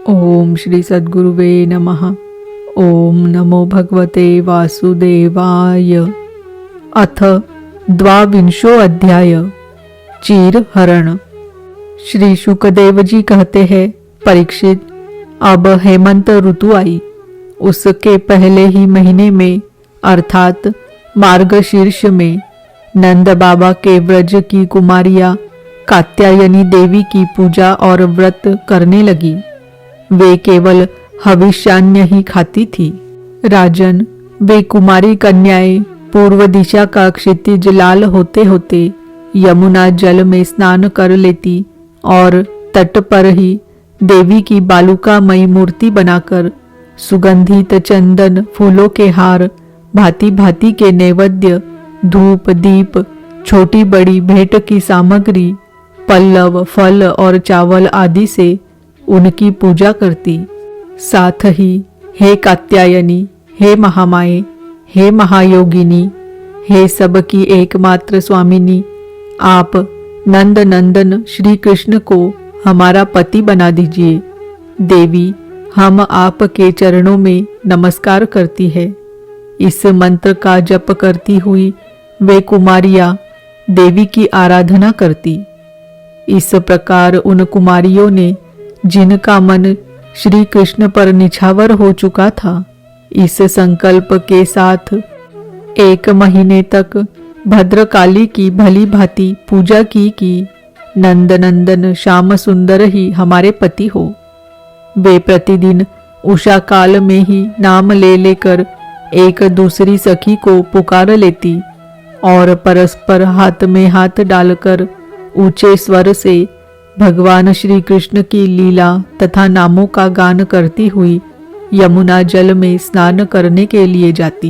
ओम श्री सद्गुरुवे नमः। ओम नमो भगवते वासुदेवाय। अथ द्वाविंशो अध्याय चीरहरण। श्री शुकदेव जी कहते हैं, परीक्षित, अब हेमंत ऋतु आई। उसके पहले ही महीने में अर्थात मार्गशीर्ष में नंद बाबा के व्रज की कुमारियां कात्यायनी देवी की पूजा और व्रत करने लगी। वे केवल हविष्यान्न ही खाती थी। राजन, वे कुमारी कन्याएं पूर्व दिशा का क्षितिज लाल होते होते यमुना जल में स्नान कर लेती और तट पर ही देवी की बालुकामयी मूर्ति बनाकर सुगंधित चंदन फूलों के हार, भांति भांति के नैवेद्य, धूप दीप, छोटी बड़ी भेंट की सामग्री, पल्लव, फल और चावल आदि से उनकी पूजा करती। साथ ही हे कात्यायनी, हे महामाये, हे महायोगिनी, हे सबकी एकमात्र स्वामिनी, आप नंद नंदन श्री कृष्ण को हमारा पति बना दीजिए। देवी, हम आपके चरणों में नमस्कार करती है। इस मंत्र का जप करती हुई वे कुमारियां देवी की आराधना करती। इस प्रकार उन कुमारियों ने, जिनका मन श्री कृष्ण पर निछावर हो चुका था, इस संकल्प के साथ 1 महीने तक भद्रकाली की भली भांति पूजा की नंद नंदन श्याम सुंदर ही हमारे पति हो। वे प्रतिदिन उषा काल में ही नाम ले लेकर एक दूसरी सखी को पुकार लेती और परस्पर हाथ में हाथ डालकर ऊंचे स्वर से भगवान श्री कृष्ण की लीला तथा नामों का गान करती हुई यमुना जल में स्नान करने के लिए जाती।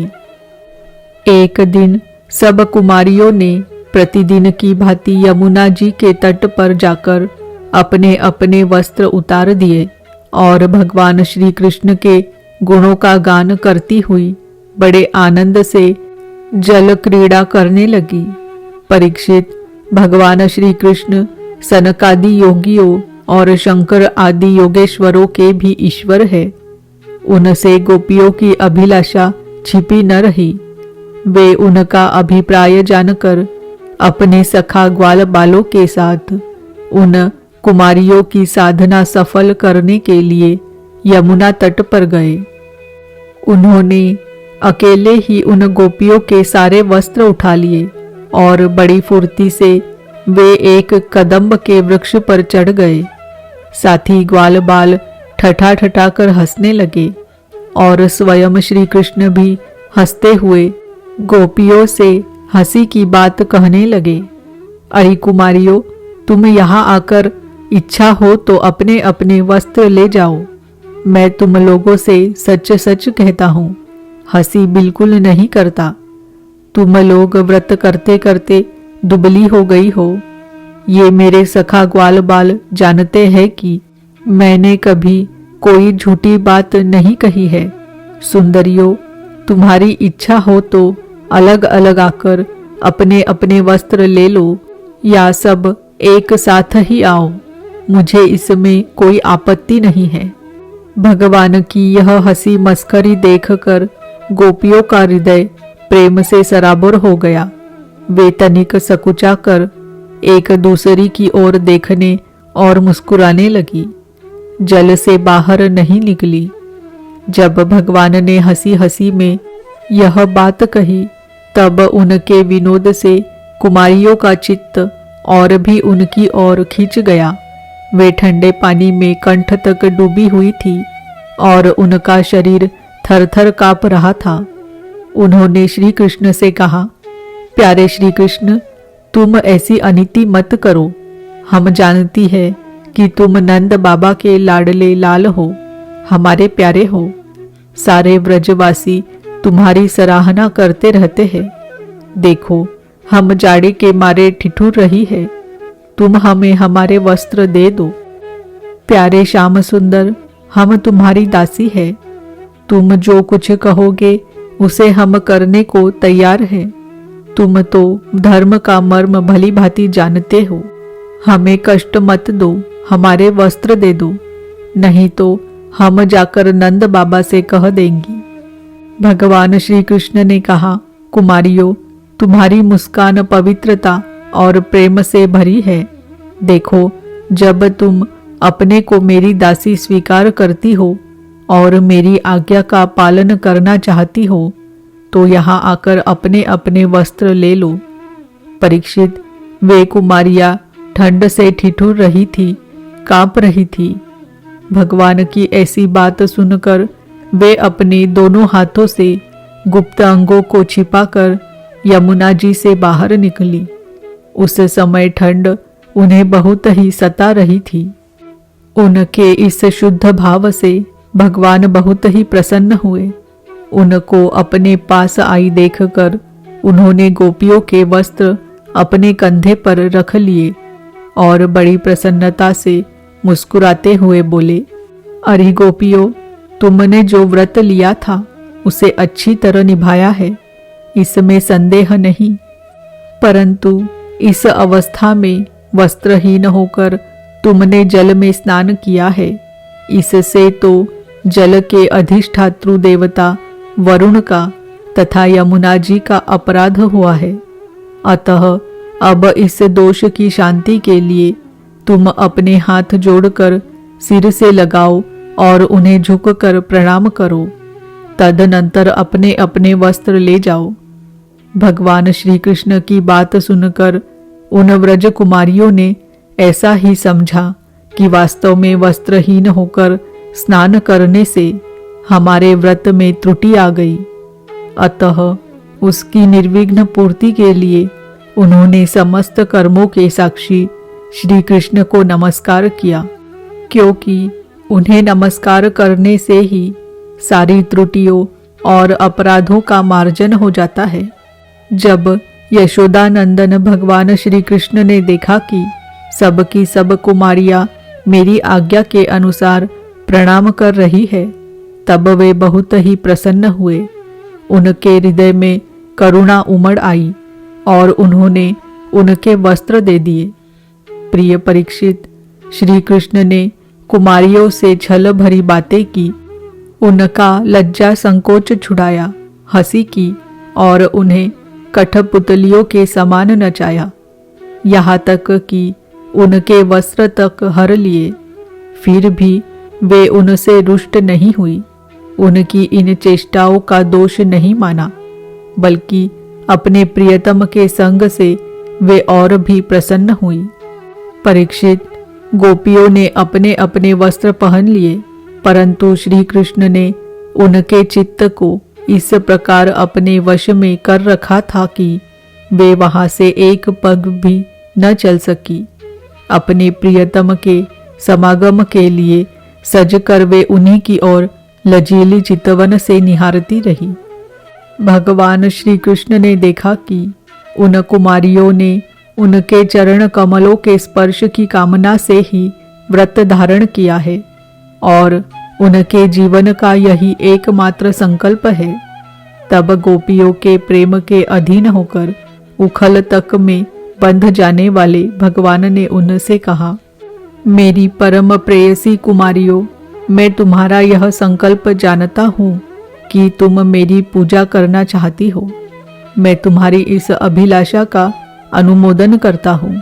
एक दिन सब कुमारियों ने प्रतिदिन की भांति यमुना जी के तट पर जाकर अपने अपने वस्त्र उतार दिए और भगवान श्री कृष्ण के गुणों का गान करती हुई बड़े आनंद से जल क्रीड़ा करने लगी। परीक्षित, भगवान श्री कृष्ण सनकादि योगियों और शंकर आदि योगेश्वरों के भी ईश्वर है। उनसे गोपियों की अभिलाषा छिपी न रही। वे उनका अभिप्राय जानकर अपने सखा ग्वाल बालों के साथ उन कुमारियों की साधना सफल करने के लिए यमुना तट पर गए। उन्होंने अकेले ही उन गोपियों के सारे वस्त्र उठा लिए और बड़ी फुर्ती से वे एक कदम्ब के वृक्ष पर चढ़ गए। साथी ग्वाल बाल ठठा ठठा कर हंसने लगे और स्वयं श्री कृष्ण भी हंसते हुए गोपियों से हंसी की बात कहने लगे। अरे कुमारियों, तुम यहाँ आकर इच्छा हो तो अपने अपने वस्त्र ले जाओ। मैं तुम लोगों से सच सच कहता हूँ, हंसी बिल्कुल नहीं करता। तुम लोग व्रत करते करते दुबली हो गई हो। ये मेरे सखा ग्वाल बाल जानते हैं कि मैंने कभी कोई झूठी बात नहीं कही है। सुंदरियों, तुम्हारी इच्छा हो तो अलग अलग आकर अपने अपने वस्त्र ले लो या सब एक साथ ही आओ, मुझे इसमें कोई आपत्ति नहीं है। भगवान की यह हंसी मस्करी देखकर गोपियों का हृदय प्रेम से सराबोर हो गया। वे तनिक सकुचा कर एक दूसरी की ओर देखने और मुस्कुराने लगी। जल से बाहर नहीं निकली। जब भगवान ने हंसी हंसी में यह बात कही, तब उनके विनोद से कुमारियों का चित्त और भी उनकी ओर खींच गया। वे ठंडे पानी में कंठ तक डूबी हुई थी और उनका शरीर थर-थर कांप रहा था। उन्होंने श्री कृष्ण से कहा, प्यारे श्री कृष्ण, तुम ऐसी अनीति मत करो। हम जानती है कि तुम नंद बाबा के लाडले लाल हो, हमारे प्यारे हो। सारे व्रजवासी तुम्हारी सराहना करते रहते हैं। देखो, हम जाड़े के मारे ठिठुर रही है। तुम हमें हमारे वस्त्र दे दो। प्यारे श्याम सुंदर, हम तुम्हारी दासी है। तुम जो कुछ कहोगे उसे हम करने को तैयार हैं। तुम तो धर्म का मर्म भली भांति जानते हो। हमें कष्ट मत दो, हमारे वस्त्र दे दो। नहीं तो हम जाकर नंद बाबा से कह देंगी। भगवान श्री कृष्ण ने कहा, कुमारियों, तुम्हारी मुस्कान पवित्रता और प्रेम से भरी है। देखो, जब तुम अपने को मेरी दासी स्वीकार करती हो और मेरी आज्ञा का पालन करना चाहती हो, तो यहाँ आकर अपने अपने वस्त्र ले लो। परीक्षित, वे कुमारियां ठंड से ठिठुर रही थी, कांप रही थी। भगवान की ऐसी बात सुनकर वे अपने दोनों हाथों से गुप्त अंगों को छिपाकर यमुना जी से बाहर निकली। उस समय ठंड उन्हें बहुत ही सता रही थी। उनके इस शुद्ध भाव से भगवान बहुत ही प्रसन्न हुए। उनको अपने पास आई देखकर उन्होंने गोपियों के वस्त्र अपने कंधे पर रख लिए और बड़ी प्रसन्नता से मुस्कुराते हुए बोले, अरे गोपियों, तुमने जो व्रत लिया था उसे अच्छी तरह निभाया है, इसमें संदेह नहीं। परंतु इस अवस्था में वस्त्रहीन होकर तुमने जल में स्नान किया है। इससे तो जल के अधिष्ठातृ देवता वरुण का तथा यमुना जी का अपराध हुआ है। अतः अब इस दोष की शांति के लिए तुम अपने हाथ जोड़कर सिर से लगाओ और उन्हें झुककर प्रणाम करो। तदनंतर अपने अपने वस्त्र ले जाओ। भगवान श्री कृष्ण की बात सुनकर उन व्रज कुमारियों ने ऐसा ही समझा कि वास्तव में वस्त्रहीन होकर स्नान करने से हमारे व्रत में त्रुटि आ गई। अतः उसकी निर्विघ्न पूर्ति के लिए उन्होंने समस्त कर्मों के साक्षी श्री कृष्ण को नमस्कार किया, क्योंकि उन्हें नमस्कार करने से ही सारी त्रुटियों और अपराधों का मार्जन हो जाता है। जब यशोदानंदन भगवान श्री कृष्ण ने देखा कि सब की सब कुमारियां मेरी आज्ञा के अनुसार प्रणाम कर रही है, तब वे बहुत ही प्रसन्न हुए। उनके हृदय में करुणा उमड़ आई और उन्होंने उनके वस्त्र दे दिए। प्रिय परीक्षित, श्री कृष्ण ने कुमारियों से छल भरी बातें की, उनका लज्जा संकोच छुड़ाया, हंसी की और उन्हें कठपुतलियों के समान नचाया, यहाँ तक कि उनके वस्त्र तक हर लिए। फिर भी वे उनसे रुष्ट नहीं हुई। उनकी इन चेष्टाओं का दोष नहीं माना, बल्कि अपने प्रियतम के संग से वे और भी प्रसन्न हुई। परीक्षित, गोपियों ने अपने अपने वस्त्र पहन लिए, परंतु श्री कृष्ण ने उनके चित्त को इस प्रकार अपने वश में कर रखा था कि वे वहां से एक पग भी न चल सकी। अपने प्रियतम के समागम के लिए सज कर वे उन्हीं की ओर लजीली चितवन से निहारती रही। भगवान श्री कृष्ण ने देखा कि उन कुमारियों ने उनके चरण कमलों के स्पर्श की कामना से ही व्रत धारण किया है और उनके जीवन का यही एकमात्र संकल्प है। तब गोपियों के प्रेम के अधीन होकर उखल तक में बंध जाने वाले भगवान ने उनसे कहा, मेरी परम प्रेयसी कुमारियों, मैं तुम्हारा यह संकल्प जानता हूँ कि तुम मेरी पूजा करना चाहती हो। मैं तुम्हारी इस अभिलाषा का अनुमोदन करता हूँ।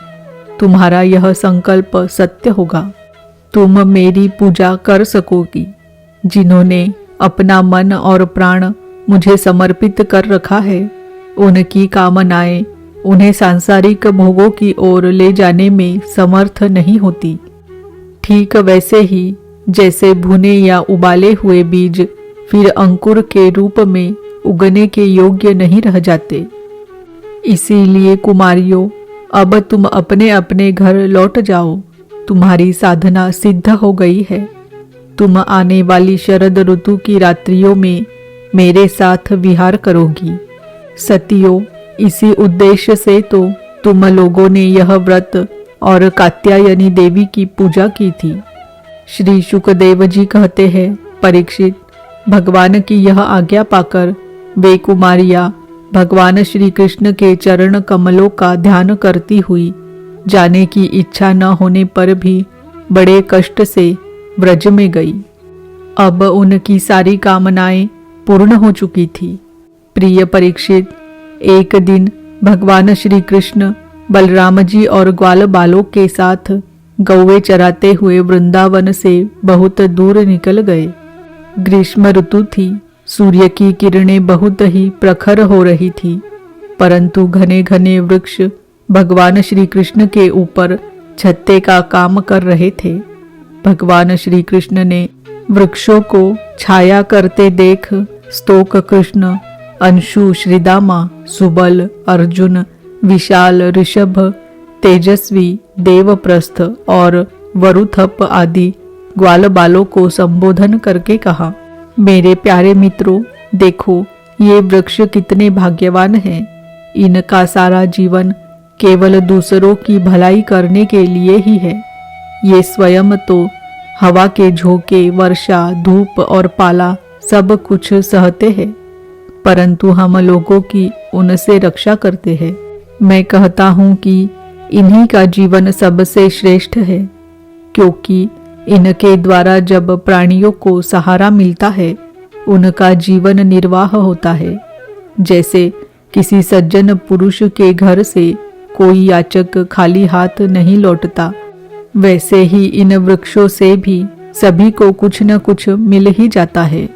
तुम्हारा यह संकल्प सत्य होगा। तुम मेरी पूजा कर सकोगी। जिन्होंने अपना मन और प्राण मुझे समर्पित कर रखा है, उनकी कामनाएं उन्हें सांसारिक भोगों की ओर ले जाने में समर्थ नहीं होती। ठीक वैसे ही जैसे भुने या उबाले हुए बीज फिर अंकुर के रूप में उगने के योग्य नहीं रह जाते। इसीलिए कुमारियों, अब तुम अपने अपने घर लौट जाओ। तुम्हारी साधना सिद्ध हो गई है। तुम आने वाली शरद ऋतु की रात्रियों में मेरे साथ विहार करोगी। सतियों, इसी उद्देश्य से तो तुम लोगों ने यह व्रत और कात्यायनी देवी की पूजा की थी। श्री शुकदेव जी कहते हैं, परीक्षित, भगवान की यह आज्ञा पाकर वे कुमारियां भगवान श्री कृष्ण के चरण कमलों का ध्यान करती हुई जाने की इच्छा न होने पर भी बड़े कष्ट से व्रज में गई। अब उनकी सारी कामनाएं पूर्ण हो चुकी थी। प्रिय परीक्षित, एक दिन भगवान श्री कृष्ण बलराम जी और ग्वाल बालों के साथ गौवे चराते हुए वृंदावन से बहुत दूर निकल गए। ग्रीष्म ऋतु थी। सूर्य की किरणें बहुत ही प्रखर हो रही थी, परंतु घने घने वृक्ष भगवान श्री कृष्ण के ऊपर छत्ते का काम कर रहे थे। भगवान श्री कृष्ण ने वृक्षों को छाया करते देख स्तोक कृष्ण, अंशु, श्रीदामा, सुबल, अर्जुन, विशाल, ऋषभ, तेजस्वी, देवप्रस्थ और वरुथप आदि ग्वाल बालों को संबोधन करके कहा, मेरे प्यारे मित्रों, देखो ये वृक्ष कितने भाग्यवान हैं। इनका सारा जीवन केवल दूसरों की भलाई करने के लिए ही है। ये स्वयं तो हवा के झोंके, वर्षा, धूप और पाला सब कुछ सहते हैं, परंतु हम लोगों की उनसे रक्षा करते हैं। मैं कहता हूँ कि इन्हीं का जीवन सबसे श्रेष्ठ है, क्योंकि इनके द्वारा जब प्राणियों को सहारा मिलता है, उनका जीवन निर्वाह होता है। जैसे किसी सज्जन पुरुष के घर से कोई याचक खाली हाथ नहीं लौटता, वैसे ही इन वृक्षों से भी सभी को कुछ न कुछ मिल ही जाता है।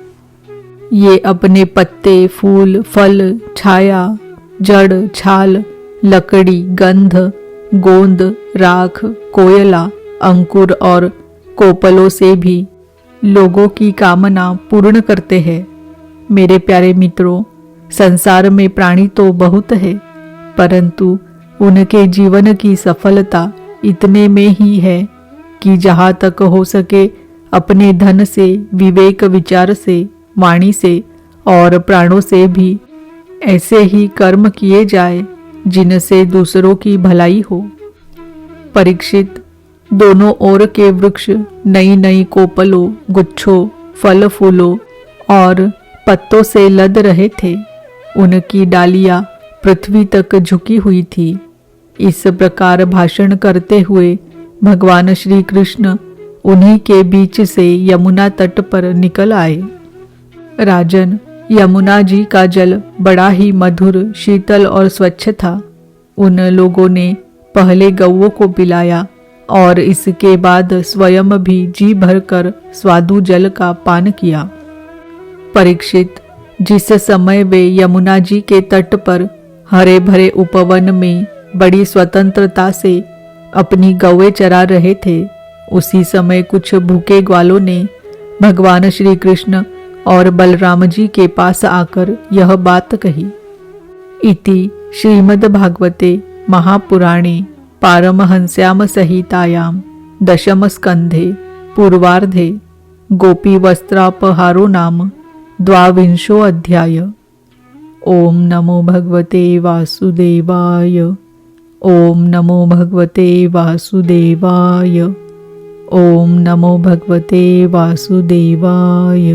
ये अपने पत्ते, फूल, फल, छाया, जड़, छाल, लकड़ी, गंध, गोंद, राख, कोयला, अंकुर और कोपलों से भी लोगों की कामना पूर्ण करते हैं। मेरे प्यारे मित्रों, संसार में प्राणी तो बहुत है, परंतु उनके जीवन की सफलता इतने में ही है कि जहाँ तक हो सके अपने धन से, विवेक विचार से, वाणी से और प्राणों से भी ऐसे ही कर्म किए जाए जिनसे दूसरों की भलाई हो। परीक्षित, दोनों ओर के वृक्ष नई नई कोपलों, गुच्छों, फल फूलों और पत्तों से लद रहे थे। उनकी डालियां पृथ्वी तक झुकी हुई थी। इस प्रकार भाषण करते हुए भगवान श्री कृष्ण उन्हीं के बीच से यमुना तट पर निकल आए। राजन, यमुना जी का जल बड़ा ही मधुर, शीतल और स्वच्छ था। उन लोगों ने पहले गौओं को पिलाया और इसके बाद स्वयं भी जी भरकर स्वादु जल का पान किया। परीक्षित, जिस समय वे यमुना जी के तट पर हरे भरे उपवन में बड़ी स्वतंत्रता से अपनी गौएं चरा रहे थे, उसी समय कुछ भूखे ग्वालों ने भगवान श्री कृष्ण और बलराम जी के पास आकर यह बात कही। इति श्रीमद्भागवते महापुराणे पारमहंस्याम संहितायां दशम स्कंधे पूर्वार्धे गोपी वस्त्रापहारो नाम 22 अध्याय। ओम नमो भगवते वासुदेवाय। ओम नमो भगवते वासुदेवाय। ओम नमो भगवते वासुदेवाय।